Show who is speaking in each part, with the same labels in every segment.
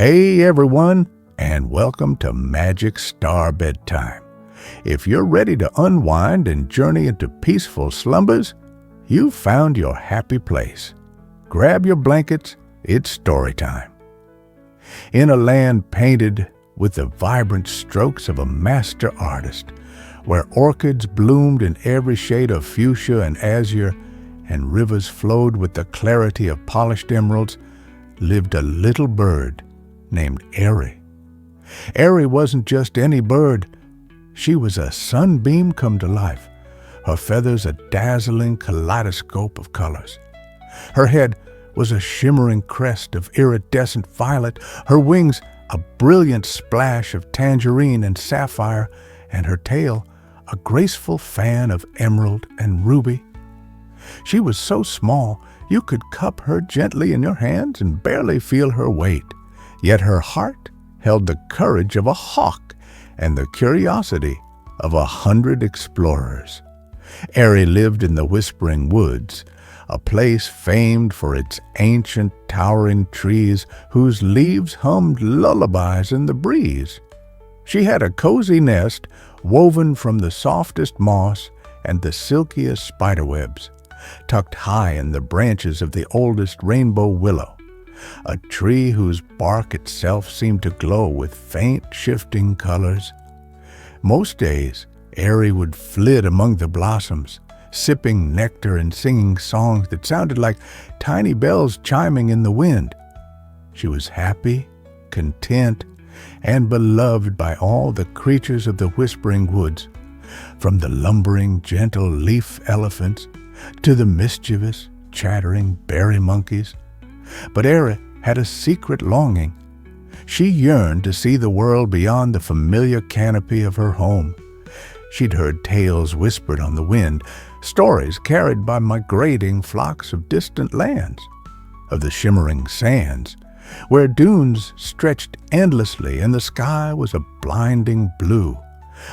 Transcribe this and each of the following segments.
Speaker 1: Hey everyone, and welcome to Magic Star Bedtime. If you're ready to unwind and journey into peaceful slumbers, you've found your happy place. Grab your blankets, it's story time. In a land painted with the vibrant strokes of a master artist, where orchids bloomed in every shade of fuchsia and azure, and rivers flowed with the clarity of polished emeralds, lived a little bird named Airy. Airy wasn't just any bird. She was a sunbeam come to life, her feathers a dazzling kaleidoscope of colors. Her head was a shimmering crest of iridescent violet, her wings a brilliant splash of tangerine and sapphire, and her tail a graceful fan of emerald and ruby. She was so small you could cup her gently in your hands and barely feel her weight. Yet her heart held the courage of a hawk and the curiosity of 100 explorers. Airy lived in the Whispering Woods, a place famed for its ancient towering trees whose leaves hummed lullabies in the breeze. She had a cozy nest woven from the softest moss and the silkiest spiderwebs, tucked high in the branches of the oldest rainbow willow, a tree whose bark itself seemed to glow with faint, shifting colors. Most days, Airy would flit among the blossoms, sipping nectar and singing songs that sounded like tiny bells chiming in the wind. She was happy, content, and beloved by all the creatures of the Whispering Woods, from the lumbering, gentle leaf elephants to the mischievous, chattering berry monkeys. But Airy had a secret longing. She yearned to see the world beyond the familiar canopy of her home. She'd heard tales whispered on the wind, stories carried by migrating flocks of distant lands, of the shimmering sands, where dunes stretched endlessly and the sky was a blinding blue,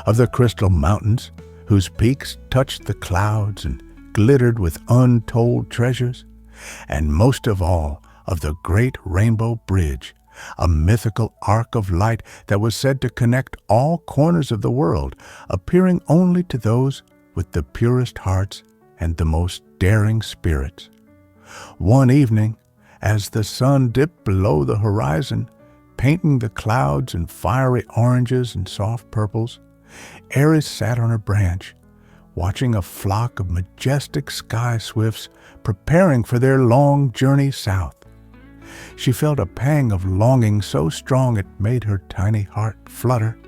Speaker 1: of the crystal mountains whose peaks touched the clouds and glittered with untold treasures, and most of all, of the great Rainbow Bridge, a mythical arc of light that was said to connect all corners of the world, appearing only to those with the purest hearts and the most daring spirits. One evening, as the sun dipped below the horizon, painting the clouds in fiery oranges and soft purples, Airy sat on her branch, watching a flock of majestic sky swifts preparing for their long journey south. She felt a pang of longing so strong it made her tiny heart flutter.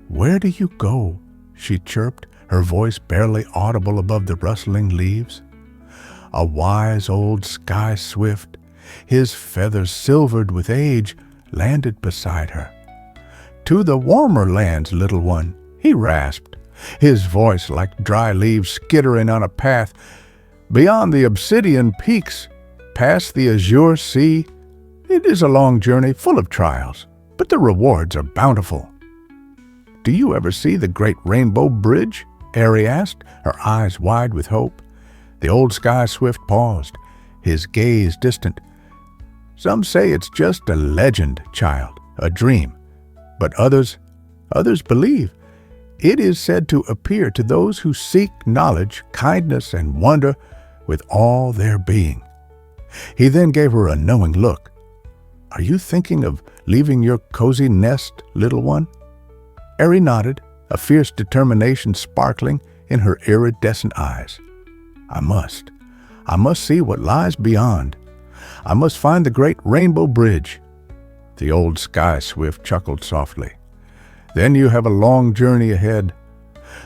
Speaker 1: "Where do you go?" she chirped, her voice barely audible above the rustling leaves. A wise old sky swift, his feathers silvered with age, landed beside her. "To the warmer lands, little one," he rasped, his voice like dry leaves skittering on a path. "Beyond the obsidian peaks, past the azure sea, it is a long journey full of trials, but the rewards are bountiful." "Do you ever see the great Rainbow Bridge?" Airy asked, her eyes wide with hope. The old sky swift paused, his gaze distant. "Some say it's just a legend, child, a dream, but others believe. It is said to appear to those who seek knowledge, kindness, and wonder with all their being." He then gave her a knowing look. "Are you thinking of leaving your cozy nest, little one?" Airy nodded, a fierce determination sparkling in her iridescent eyes. I must see what lies beyond. I must find the great Rainbow Bridge." The old sky swift chuckled softly. "Then you have a long journey ahead.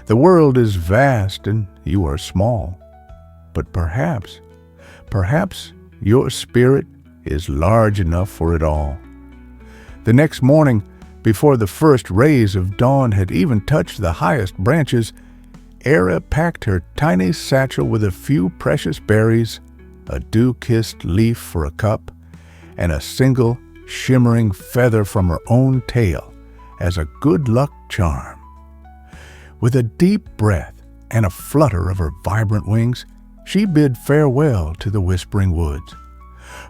Speaker 1: The world is vast and you are small. But perhaps your spirit is large enough for it all." The next morning, before the first rays of dawn had even touched the highest branches, Airy packed her tiny satchel with a few precious berries, a dew-kissed leaf for a cup, and a single shimmering feather from her own tail as a good luck charm. With a deep breath and a flutter of her vibrant wings, she bid farewell to the Whispering Woods.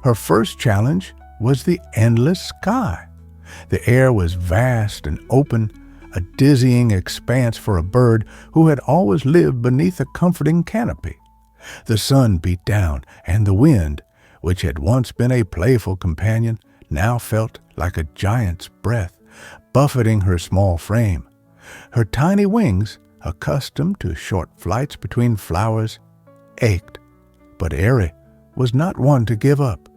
Speaker 1: Her first challenge was the endless sky. The air was vast and open, a dizzying expanse for a bird who had always lived beneath a comforting canopy. The sun beat down, and the wind, which had once been a playful companion, now felt like a giant's breath, buffeting her small frame. Her tiny wings, accustomed to short flights between flowers, ached. But Airy was not one to give up.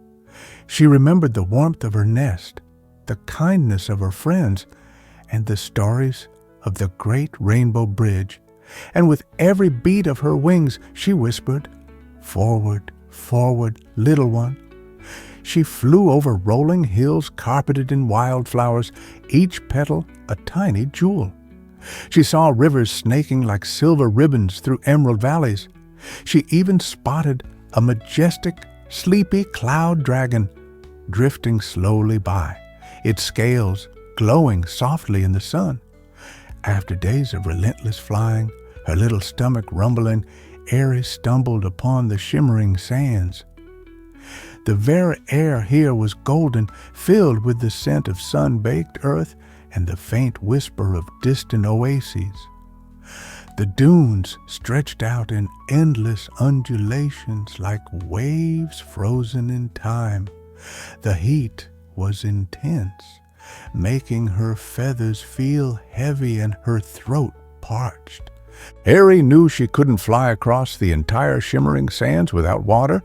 Speaker 1: She remembered the warmth of her nest, the kindness of her friends, and the stories of the great rainbow bridge, and with every beat of her wings she whispered, "Forward, forward, little one." She flew over rolling hills carpeted in wildflowers, each petal a tiny jewel. She saw rivers snaking like silver ribbons through emerald valleys. She even spotted a majestic, sleepy cloud dragon drifting slowly by, its scales glowing softly in the sun. After days of relentless flying, her little stomach rumbling, Airy stumbled upon the shimmering sands. The very air here was golden, filled with the scent of sun-baked earth and the faint whisper of distant oases. The dunes stretched out in endless undulations like waves frozen in time. The heat was intense, making her feathers feel heavy and her throat parched. Airy knew she couldn't fly across the entire shimmering sands without water.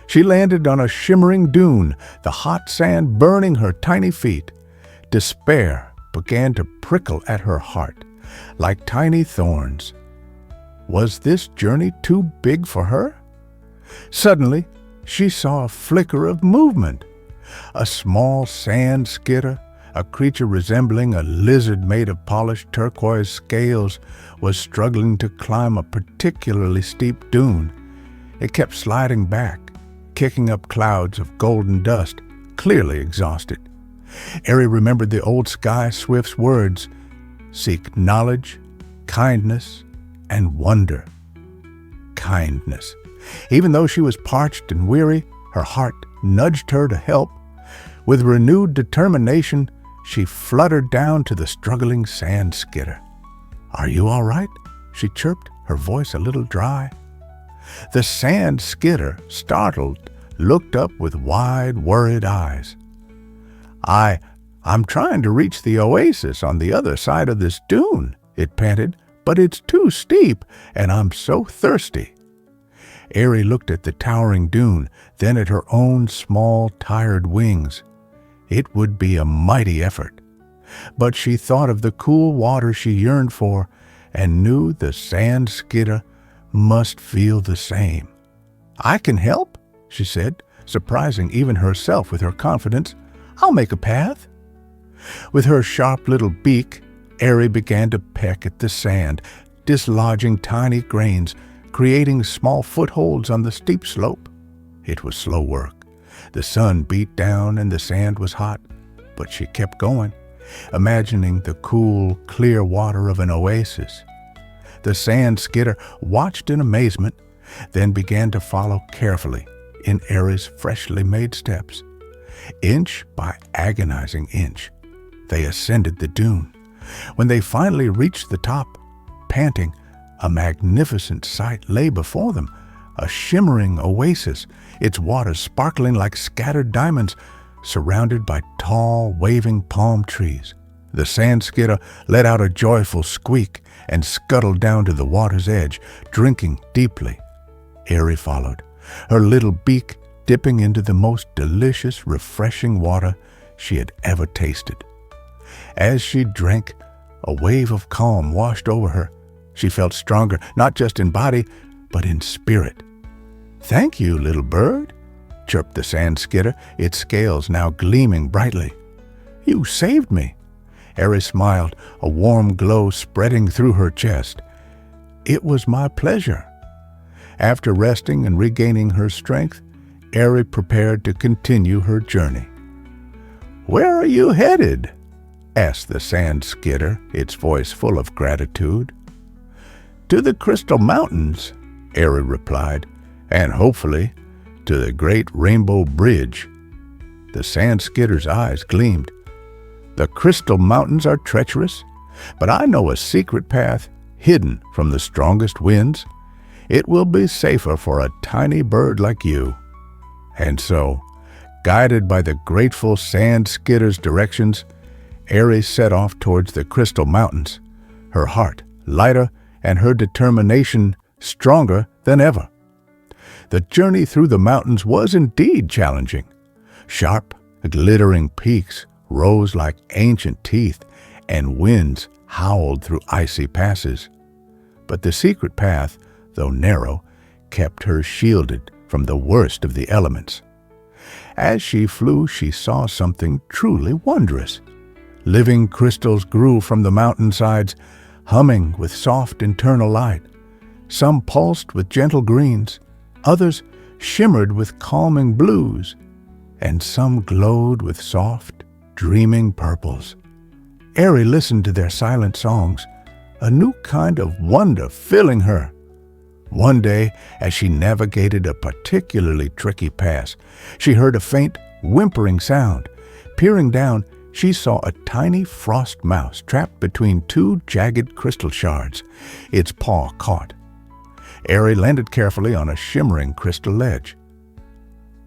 Speaker 1: She landed on a shimmering dune, the hot sand burning her tiny feet. Despair began to prickle at her heart, like tiny thorns. Was this journey too big for her? Suddenly, she saw a flicker of movement. A small sand skidder, a creature resembling a lizard made of polished turquoise scales, was struggling to climb a particularly steep dune. It kept sliding back, kicking up clouds of golden dust, clearly exhausted. Airy remembered the old sky swift's words, "Seek knowledge, kindness, and wonder." Kindness. Even though she was parched and weary, her heart nudged her to help. With renewed determination, she fluttered down to the struggling sand skidder. "Are you all right?" she chirped, her voice a little dry. The sand skidder, startled, looked up with wide, worried eyes. I'm trying to reach the oasis on the other side of this dune," it panted, "but it's too steep, and I'm so thirsty." Airy looked at the towering dune, then at her own small, tired wings. It would be a mighty effort. But she thought of the cool water she yearned for, and knew the sand skidder must feel the same. "I can help," she said, surprising even herself with her confidence. "I'll make a path." With her sharp little beak, Airy began to peck at the sand, dislodging tiny grains, creating small footholds on the steep slope. It was slow work. The sun beat down and the sand was hot, but she kept going, imagining the cool, clear water of an oasis. The sand skidder watched in amazement, then began to follow carefully in Airy's freshly made steps. Inch by agonizing inch, they ascended the dune. When they finally reached the top, panting, a magnificent sight lay before them, a shimmering oasis, its waters sparkling like scattered diamonds, surrounded by tall, waving palm trees. The sand skidder let out a joyful squeak and scuttled down to the water's edge, drinking deeply. Airy followed, her little beak dipping into the most delicious, refreshing water she had ever tasted. As she drank, a wave of calm washed over her. She felt stronger, not just in body, but in spirit. "Thank you, little bird," chirped the sand skidder, its scales now gleaming brightly. "You saved me." Airy smiled, a warm glow spreading through her chest. "It was my pleasure." After resting and regaining her strength, Airy prepared to continue her journey. "Where are you headed?" asked the sand skidder, its voice full of gratitude. "To the Crystal Mountains," Airy replied, "and hopefully to the great Rainbow Bridge." The sand skidder's eyes gleamed. The crystal mountains are treacherous, but I know a secret path hidden from the strongest winds. It will be safer for a tiny bird like you." And so, guided by the grateful sand skitter's directions, Airy set off towards the crystal mountains, her heart lighter and her determination stronger than ever. The journey through the mountains was indeed challenging. Sharp, glittering peaks rose like ancient teeth, and winds howled through icy passes. But the secret path, though narrow, kept her shielded from the worst of the elements. As she flew, she saw something truly wondrous. Living crystals grew from the mountainsides, humming with soft internal light. Some pulsed with gentle greens, others shimmered with calming blues, and some glowed with soft, dreaming purples. Airy listened to their silent songs, a new kind of wonder filling her. One day, as she navigated a particularly tricky pass, she heard a faint, whimpering sound. Peering down, she saw a tiny frost mouse trapped between two jagged crystal shards, its paw caught. Airy landed carefully on a shimmering crystal ledge.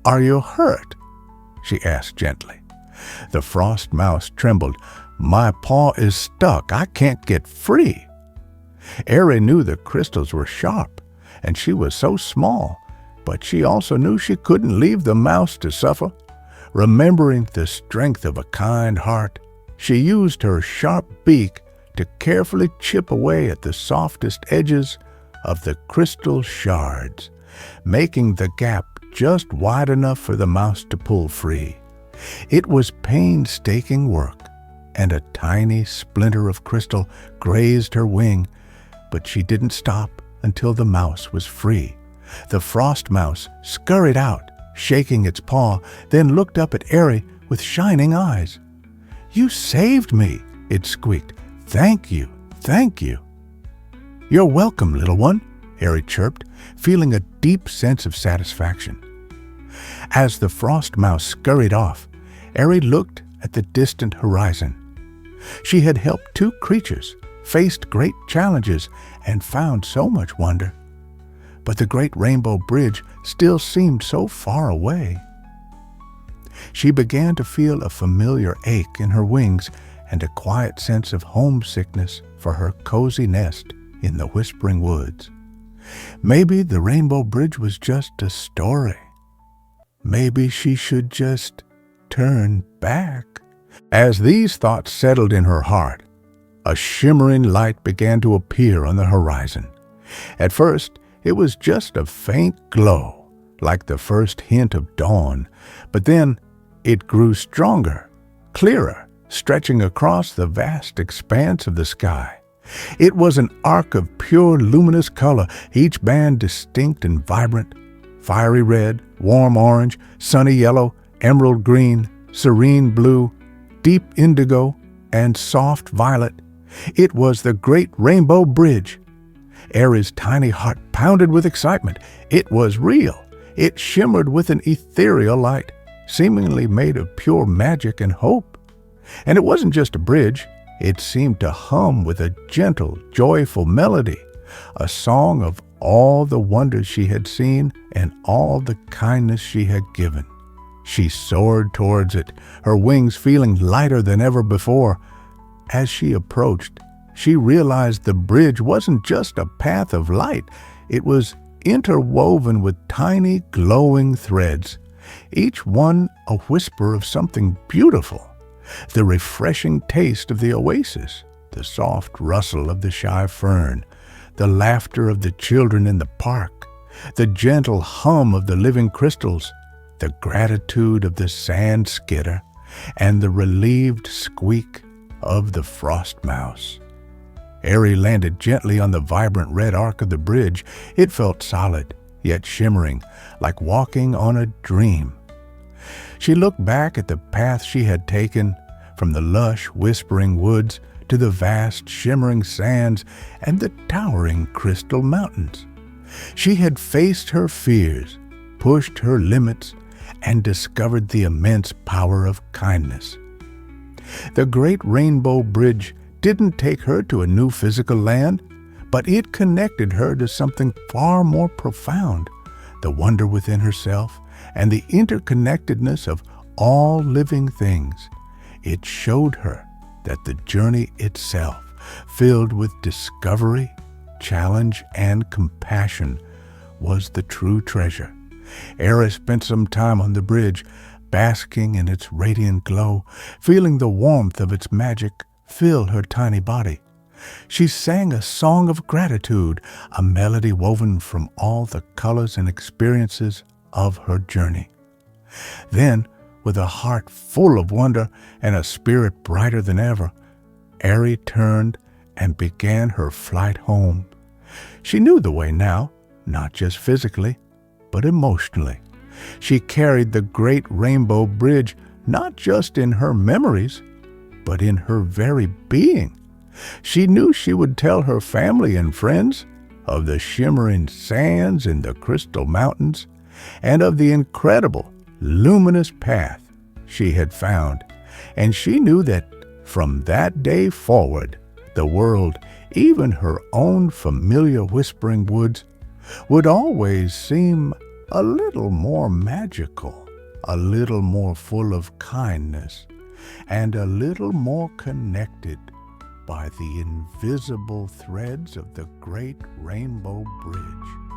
Speaker 1: "Are you hurt?" she asked gently. The frost mouse trembled. "My paw is stuck. I can't get free." Airy knew the crystals were sharp, and she was so small, but she also knew she couldn't leave the mouse to suffer. Remembering the strength of a kind heart, she used her sharp beak to carefully chip away at the softest edges of the crystal shards, making the gap just wide enough for the mouse to pull free. It was painstaking work, and a tiny splinter of crystal grazed her wing, but she didn't stop until the mouse was free. The frost mouse scurried out, shaking its paw, then looked up at Airy with shining eyes. "You saved me," it squeaked. "Thank you, thank you." "You're welcome, little one," Airy chirped, feeling a deep sense of satisfaction. As the frost mouse scurried off, Airy looked at the distant horizon. She had helped two creatures, faced great challenges, and found so much wonder. But the great rainbow bridge still seemed so far away. She began to feel a familiar ache in her wings and a quiet sense of homesickness for her cozy nest in the whispering woods. Maybe the rainbow bridge was just a story. Maybe she should just turn back. As these thoughts settled in her heart, a shimmering light began to appear on the horizon. At first, it was just a faint glow, like the first hint of dawn, but then it grew stronger, clearer, stretching across the vast expanse of the sky. It was an arc of pure luminous color, each band distinct and vibrant: fiery red, warm orange, sunny yellow, emerald green, serene blue, deep indigo, and soft violet. It was the great rainbow bridge. Airy's tiny heart pounded with excitement. It was real. It shimmered with an ethereal light, seemingly made of pure magic and hope. And it wasn't just a bridge. It seemed to hum with a gentle, joyful melody, a song of all the wonders she had seen and all the kindness she had given. She soared towards it, her wings feeling lighter than ever before. As she approached, she realized the bridge wasn't just a path of light. It was interwoven with tiny, glowing threads, each one a whisper of something beautiful: the refreshing taste of the oasis, the soft rustle of the shy fern, the laughter of the children in the park, the gentle hum of the living crystals, the gratitude of the sand skitter, and the relieved squeak of the frost mouse. Airy landed gently on the vibrant red arc of the bridge. It felt solid, yet shimmering, like walking on a dream. She looked back at the path she had taken, from the lush, whispering woods to the vast, shimmering sands and the towering crystal mountains. She had faced her fears, pushed her limits, and discovered the immense power of kindness. The great rainbow bridge didn't take her to a new physical land, but it connected her to something far more profound, the wonder within herself and the interconnectedness of all living things. It showed her that the journey itself, filled with discovery, challenge, and compassion, was the true treasure. Eris spent some time on the bridge, basking in its radiant glow, feeling the warmth of its magic fill her tiny body. She sang a song of gratitude, a melody woven from all the colors and experiences of her journey. Then, with a heart full of wonder and a spirit brighter than ever, Eri turned and began her flight home. She knew the way now, not just physically, but emotionally. She carried the great rainbow bridge not just in her memories, but in her very being. She knew she would tell her family and friends of the shimmering sands in the crystal mountains and of the incredible, luminous path she had found. And she knew that from that day forward, the world, even her own familiar whispering woods, would always seem a little more magical, a little more full of kindness, and a little more connected by the invisible threads of the great rainbow bridge.